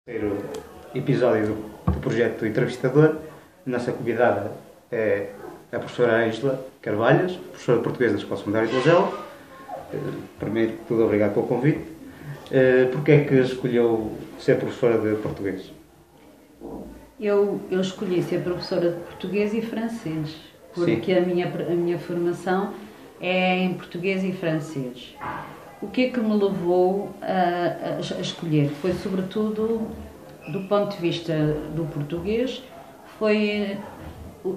Primeiro episódio do projeto Entrevistador. A nossa convidada é a professora Ângela Carvalhas, professora de português da Escola Secundária de Lousela. Primeiro de tudo, obrigado pelo convite. Porquê é que escolheu ser professora de português? Eu escolhi ser professora de português e francês, porque a minha formação é em português e francês. O que é que me levou a escolher? Foi sobretudo do ponto de vista do português, foi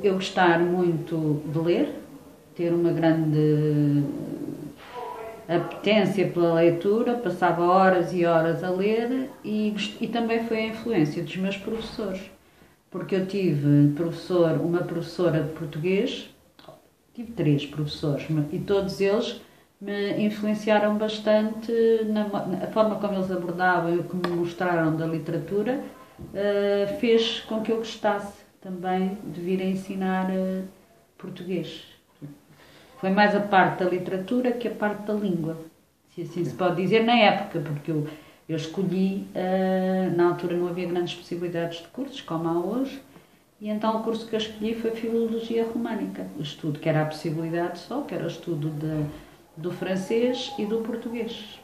eu gostar muito de ler, ter uma grande apetência pela leitura, passava horas e horas a ler e também foi a influência dos meus professores, porque eu tive uma professora de português, tive 3 professores e todos eles me influenciaram bastante na forma como eles abordavam e o que me mostraram da literatura, fez com que eu gostasse também de vir a ensinar português. Foi mais a parte da literatura que a parte da língua, se assim se pode dizer, na época, porque eu escolhi, na altura não havia grandes possibilidades de cursos, como há hoje, e então o curso que eu escolhi foi Filologia Românica, o estudo que era a possibilidade só, que era o estudo do francês e do português.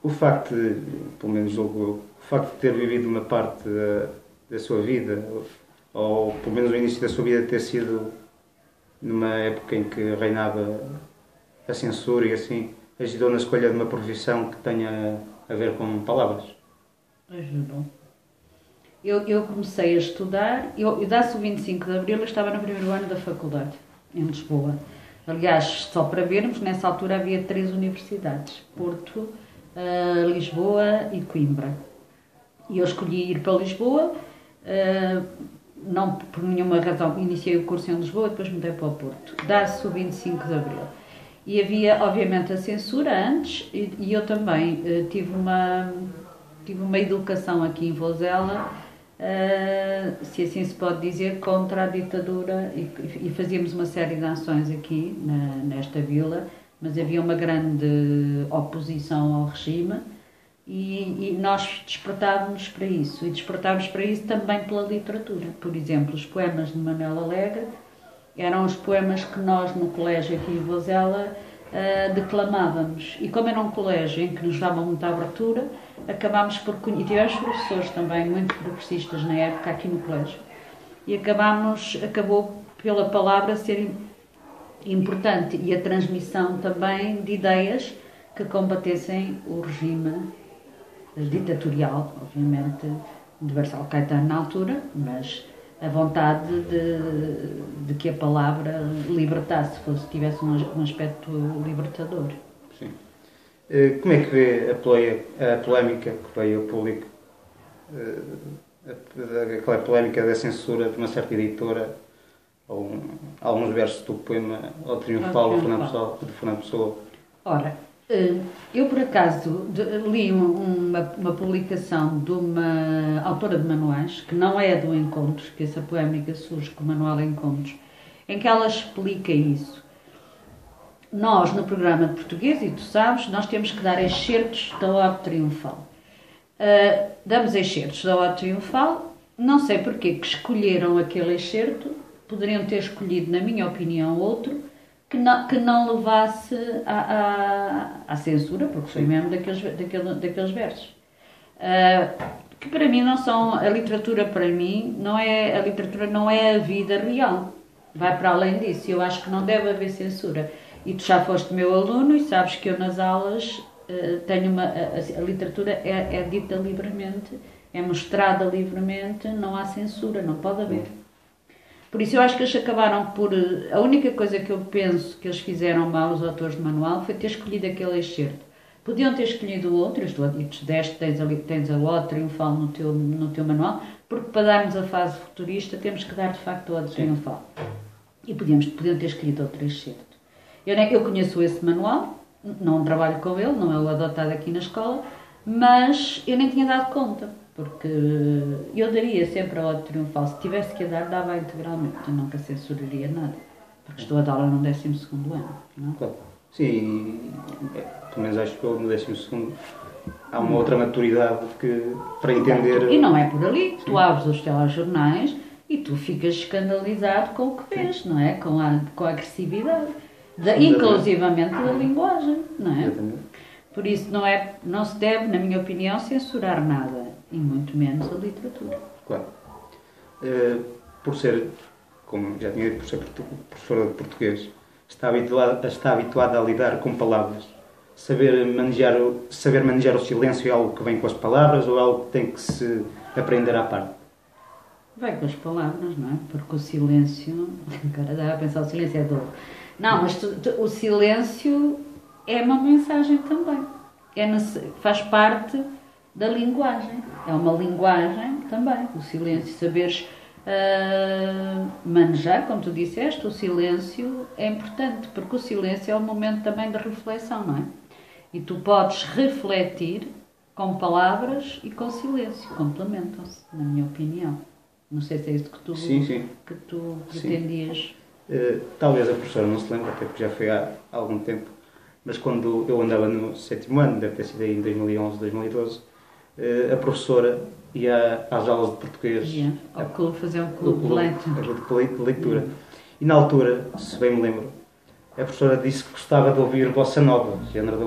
O facto de, pelo menos o facto de ter vivido uma parte da sua vida, ou pelo menos o início da sua vida ter sido numa época em que reinava a censura e assim, ajudou na escolha de uma profissão que tenha a ver com palavras? Ajudou. Eu comecei a estudar, eu dá-se o 25 de Abril, eu estava no primeiro ano da faculdade, em Lisboa. Aliás, só para vermos, nessa altura havia 3 universidades, Porto, Lisboa e Coimbra. E eu escolhi ir para Lisboa, não por nenhuma razão, iniciei o curso em Lisboa e depois mudei para o Porto. Dá-se o 25 de Abril. E havia, obviamente, a censura antes, e eu também tive uma educação aqui em Lousela, se assim se pode dizer, contra a ditadura, e fazíamos uma série de ações aqui nesta vila, mas havia uma grande oposição ao regime e nós despertávamos para isso, e despertávamos para isso também pela literatura. Por exemplo, os poemas de Manuel Alegre eram os poemas que nós no colégio aqui em Lousela declamávamos, e como era um colégio em que nos dava muita abertura, acabámos por conhecer, e tivemos professores também muito progressistas na época aqui no colégio, e acabou pela palavra ser importante, e a transmissão também de ideias que combatessem o regime ditatorial, obviamente, de Marcelo Caetano na altura, mas a vontade de que a palavra libertasse, tivesse um aspecto libertador. Sim. Como é que vê a polémica que veio ao público, aquela polémica da censura de uma certa editora, ou alguns versos do poema O Triunfal de Fernando Pessoa? Ora, eu por acaso li uma publicação de uma autora de manuais, que não é do Encontros, que essa polémica surge com o Manual Encontros, em que ela explica isso. Nós, no programa de português, e tu sabes, nós temos que dar excertos da Ode Triunfal. Damos excertos da Ode Triunfal, não sei porque que escolheram aquele excerto, poderiam ter escolhido, na minha opinião, outro, que não levasse à censura, porque foi mesmo daqueles versos. Que para mim não são, a literatura para mim, a literatura não é a vida real, vai para além disso, eu acho que não deve haver censura. E tu já foste meu aluno e sabes que eu nas aulas tenho a literatura é dita livremente, é mostrada livremente, não há censura, não pode haver. Por isso eu acho que eles acabaram por... A única coisa que eu penso que eles fizeram mal, os autores de manual, foi ter escolhido aquele excerto. Podiam ter escolhido o outro, e tu tens a Ode Triunfal no teu manual, porque para darmos a fase futurista temos que dar de facto a Ode Triunfal. E podiam ter escolhido outro excerto. Eu conheço esse manual, não trabalho com ele, não é o adotado aqui na escola, mas eu nem tinha dado conta, porque eu daria sempre a Ode Triunfal. Se tivesse que a dar, dava integralmente, eu nunca censuraria nada, porque estou a dar-la no 12º ano, não é? Claro. Sim, pelo menos acho que eu no 12º há uma outra maturidade para entender... E não é por ali. Tu abres os telejornais e tu ficas escandalizado com o que vês, não é? Com a agressividade. Inclusivamente da linguagem, não é? Exatamente. Por isso não se deve, na minha opinião, censurar nada, e muito menos a literatura. Claro. Por ser, como já tinha dito, por ser professora de português, está habituada a lidar com palavras. Saber manejar o silêncio é algo que vem com as palavras ou é algo que tem que se aprender à parte? Vai com as palavras, não é? Porque o silêncio... Agora dá a pensar, o silêncio é dor. Não, mas o silêncio é uma mensagem também. Faz parte da linguagem. É uma linguagem também. O silêncio, saberes manejar, como tu disseste, o silêncio é importante, porque o silêncio é um momento também de reflexão, não é? E tu podes refletir com palavras e com silêncio. Complementam-se, na minha opinião. Não sei se é isso que tu, sim. Que tu pretendias. Talvez a professora não se lembre, até porque já foi há algum tempo, mas quando eu andava no 7º ano, deve ter sido aí em 2011, 2012, a professora ia às aulas de português. Ao clube, fazer um clube de leitura. E na altura, se bem me lembro, a professora disse que gostava de ouvir bossa nova, género de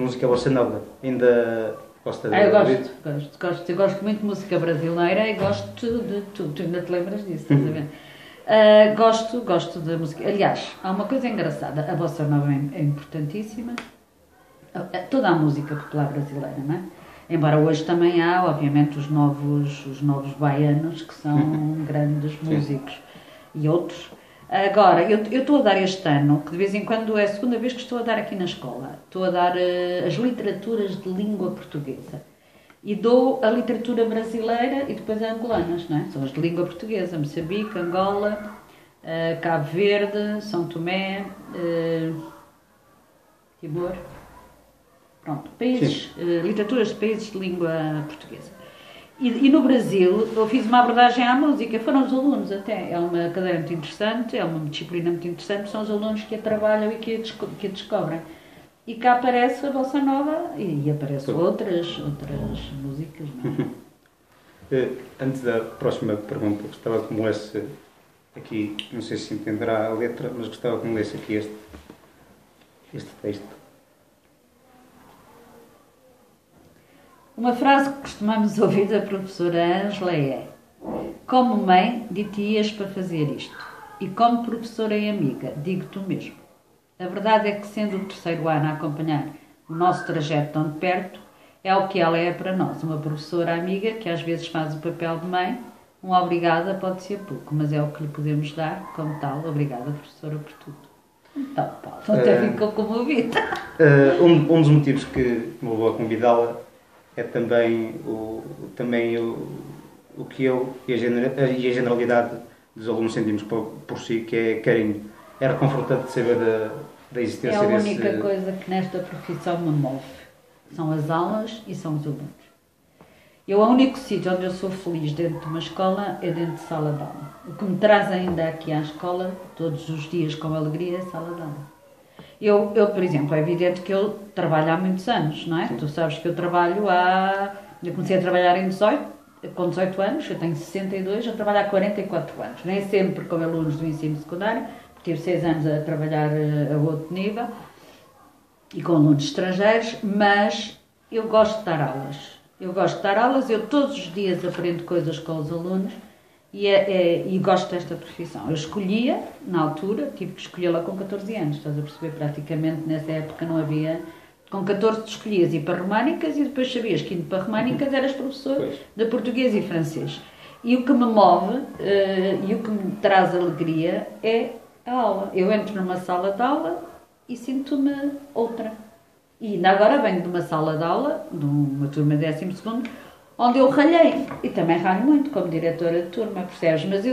música bossa nova. Ainda gosta de ouvir? Eu gosto muito de música brasileira e gosto de tudo. Tu ainda te lembras disso, estás a ver? Gosto da música. Aliás, há uma coisa engraçada. A bossa nova é importantíssima. Toda a música popular brasileira, não é? Embora hoje também há, obviamente, os novos baianos, que são grandes músicos, e outros. Agora, eu estou a dar este ano, que de vez em quando é a segunda vez que estou a dar aqui na escola, estou a dar as literaturas de língua portuguesa. E dou a literatura brasileira e depois a angolanas, não é? São as de língua portuguesa, Moçambique, Angola, Cabo Verde, São Tomé, Timor. Pronto, literaturas de países de língua portuguesa. E no Brasil eu fiz uma abordagem à música, foram os alunos até. É uma cadeira muito interessante, é uma disciplina muito interessante, são os alunos que a trabalham e que a descobrem. E cá aparece a bossa nova e aparecem outras músicas, não é? Antes da próxima pergunta, gostava que me lesse aqui, não sei se entenderá a letra, mas gostava que me lesse aqui este texto. Uma frase que costumamos ouvir da professora Ângela é: como mãe, dir-te-ias para fazer isto, e como professora e amiga, digo-te o mesmo. A verdade é que, sendo o 3º ano a acompanhar o nosso trajeto tão de perto, é o que ela é para nós, uma professora amiga que às vezes faz o papel de mãe. Um obrigada pode ser pouco, mas é o que lhe podemos dar, como tal. Obrigada, professora, por tudo. Então, Paulo, até ficou comovido. Um dos motivos que me levou a convidá-la é também o que eu e a generalidade dos alunos sentimos por si, que é carinho. É reconfortante saber da existência desse... É a única coisa que nesta profissão me move. São as aulas e são os alunos. O único sítio onde eu sou feliz dentro de uma escola é dentro de sala de aula. O que me traz ainda aqui à escola, todos os dias com alegria, é sala de aula. Eu, por exemplo, é evidente que eu trabalho há muitos anos, não é? Tu sabes que eu Eu comecei a trabalhar com 18 anos, eu tenho 62, eu trabalho há 44 anos. Nem sempre com alunos do ensino secundário, tive 6 anos a trabalhar a outro nível, e com alunos estrangeiros, mas eu gosto de dar aulas. Eu todos os dias aprendo coisas com os alunos, e gosto desta profissão. Eu escolhia, na altura, tive que escolhê-la com 14 anos, estás a perceber? Praticamente nessa época não havia... Com 14 tu escolhias ir para Românicas e depois sabias que indo para Românicas eras professor de português e francês. E o que me move e o que me traz alegria é a aula. Eu entro numa sala de aula e sinto-me outra. E ainda agora venho de uma sala de aula, de uma turma de 12º, onde eu ralhei, e também ralho muito como diretora de turma, percebes? Mas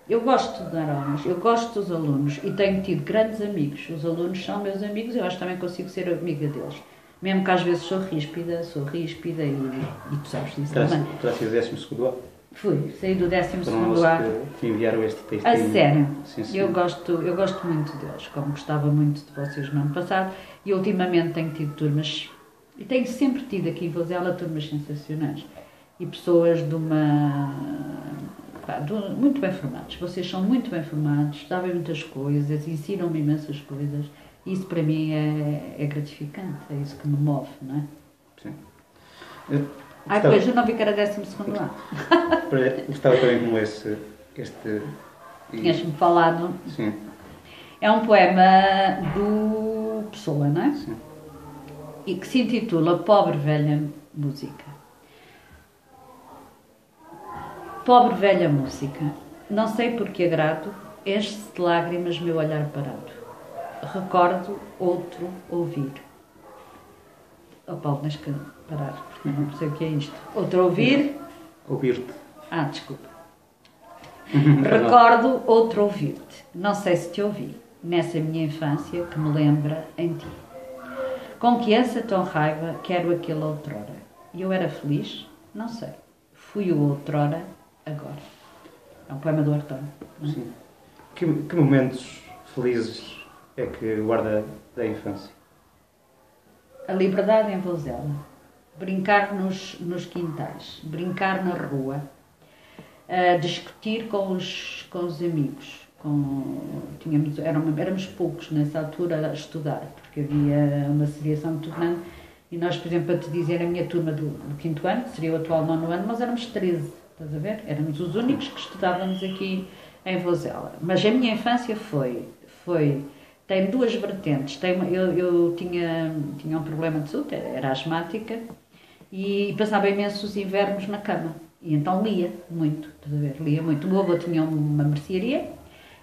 eu gosto de dar aulas, eu gosto dos alunos e tenho tido grandes amigos. Os alunos são meus amigos, eu acho que também consigo ser amiga deles. Mesmo que às vezes sou ríspida e tu sabes disso também. Tu has sido 12º ano? Fui, saí do 12º ano. Que enviaram este texto. A sério, sim. eu gosto muito deles, como gostava muito de vocês no ano passado, e ultimamente tenho tido turmas E tenho sempre tido aqui em Vozela turmas sensacionais. E pessoas de uma... muito bem formados. Vocês são muito bem formados, sabem muitas coisas, ensinam-me imensas coisas. Isso para mim é gratificante, é isso que me move, não é? Sim. Pois, eu não vi que era 12º ano. Gostava também que me lesse este... Tinhas-me falado. Sim. É um poema do Pessoa, não é? Sim. E que se intitula Pobre Velha Música. Pobre velha música, não sei por que agrado, enche-se de lágrimas meu olhar parado. Recordo outro ouvir. Oh Paulo, tens que parar, porque não sei o que é isto. Outro ouvir? Ouvir-te. Desculpa. Recordo outro ouvir-te. Não sei se te ouvi, nessa minha infância que me lembra em ti. Com que ânsia tão raiva quero aquele outrora. E eu era feliz? Não sei. Fui o outrora agora. É um poema do Arthur. Sim. Que momentos felizes é que guarda da infância? A liberdade em Vozela. Brincar nos quintais. Brincar na rua. Discutir com os amigos. Éramos poucos nessa altura a estudar, porque havia uma seriação muito grande. E nós, por exemplo, para te dizer, a minha turma do 5º ano, que seria o atual 9º ano, nós éramos 13. Estás a ver? Éramos os únicos que estudávamos aqui em Vozela. Mas a minha infância tem duas vertentes. Eu tinha um problema de saúde, era asmática, e passava imensos invernos na cama. E então lia muito, estás a ver? Lia muito. O meu avô tinha uma mercearia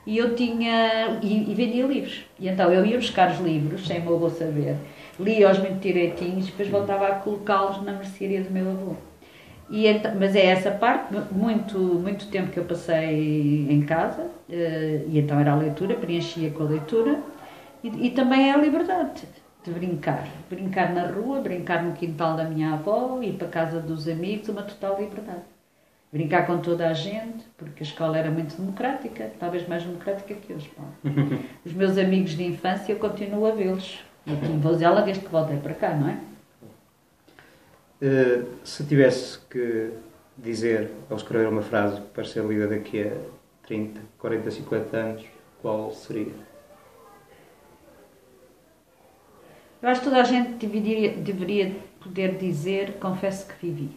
e eu e vendia livros. E então eu ia buscar os livros, sem o meu avô saber, lia-os muito direitinhos e depois voltava a colocá-los na mercearia do meu avô. Mas é essa parte, muito tempo que eu passei em casa, e então era a leitura, preenchia com a leitura, e também é a liberdade de brincar. Brincar na rua, brincar no quintal da minha avó, ir para a casa dos amigos, uma total liberdade. Brincar com toda a gente, porque a escola era muito democrática, talvez mais democrática que hoje. Os meus amigos de infância eu continuo a vê-los. Aqui em Vozela desde que voltei para cá, não é? Se tivesse que dizer ou escrever uma frase para ser lida daqui a 30, 40, 50 anos, qual seria? Eu acho que toda a gente deveria poder dizer confesso que vivi.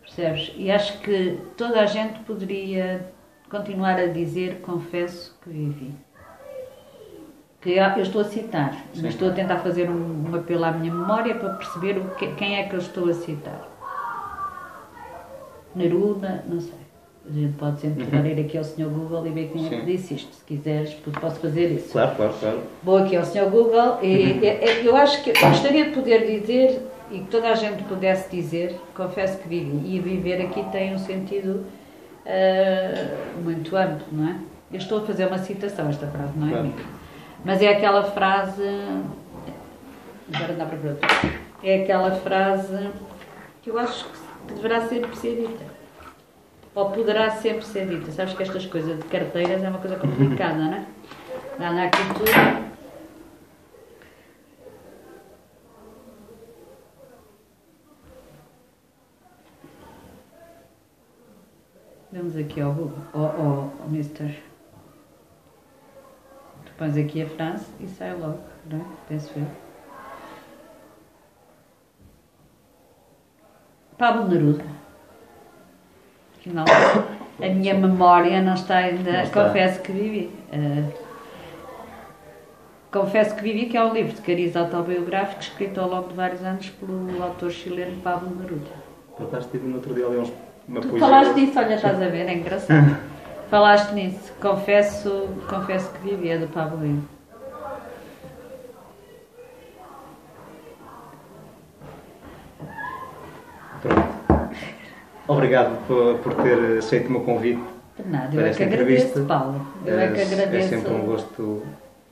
Percebes? E acho que toda a gente poderia continuar a dizer confesso que vivi. Que eu estou a citar, mas estou a tentar fazer um apelo à minha memória para perceber quem é que eu estou a citar. Neruda, não sei. A gente pode sempre ir aqui ao Sr. Google e ver quem é que disse isto, se quiseres, porque posso fazer isso. Claro. Vou aqui ao Sr. Google e eu acho que eu gostaria de poder dizer e que toda a gente pudesse dizer, confesso que vivi. E viver aqui tem um sentido muito amplo, não é? Eu estou a fazer uma citação, esta frase não é minha. Mas é aquela frase... Agora dá para ver outra. É aquela frase que eu acho que deverá sempre ser dita. Ou poderá sempre ser dita. Sabes que estas coisas de carteiras é uma coisa complicada, não é? Anda aqui tudo. Vamos aqui ao Google, ao Mr. Tu pões aqui a frase e sai logo, não é? Penso eu. Pablo Neruda. Afinal, a minha memória não está ainda. Confesso que vivi. Confesso que vivi, que é um livro de cariz autobiográfico escrito ao longo de vários anos pelo autor chileno Pablo Neruda. Por acaso tive no outro dia ali uma tu poesia. Falaste nisso, olha, estás a ver, é engraçado. Falaste nisso. Confesso que vivi, é do Pablo Neruda. Pronto. Obrigado por ter aceito o meu convite. De nada, eu é que agradeço, Paulo. Eu é que agradeço. É sempre um gosto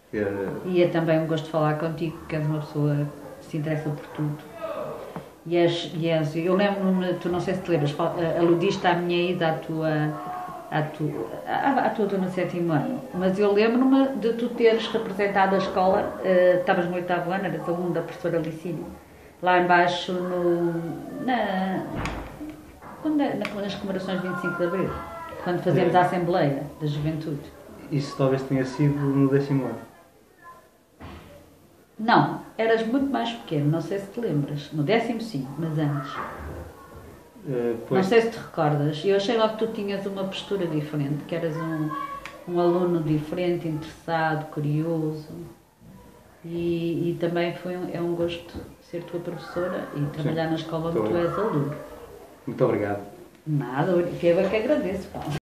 ter... E é também um gosto falar contigo, que és uma pessoa que se interessa por tudo. Eu lembro-me, tu não sei se te lembras, aludiste à minha ida à tua turma de sétimo ano, mas eu lembro-me de tu teres representado a escola, estavas no oitavo ano, eras aluno da professora Licínio, lá embaixo nas comemorações de 25 de Abril, quando fazíamos a Assembleia da Juventude. Isso talvez tenha sido no 10º ano. Não, eras muito mais pequeno, não sei se te lembras, no 10º sim, mas antes. Não sei se te recordas, eu achei logo que tu tinhas uma postura diferente, que eras um aluno diferente, interessado, curioso, e também é um gosto ser tua professora e trabalhar na escola onde tu és aluno. Muito obrigado. Nada, eu é que agradeço, Paulo.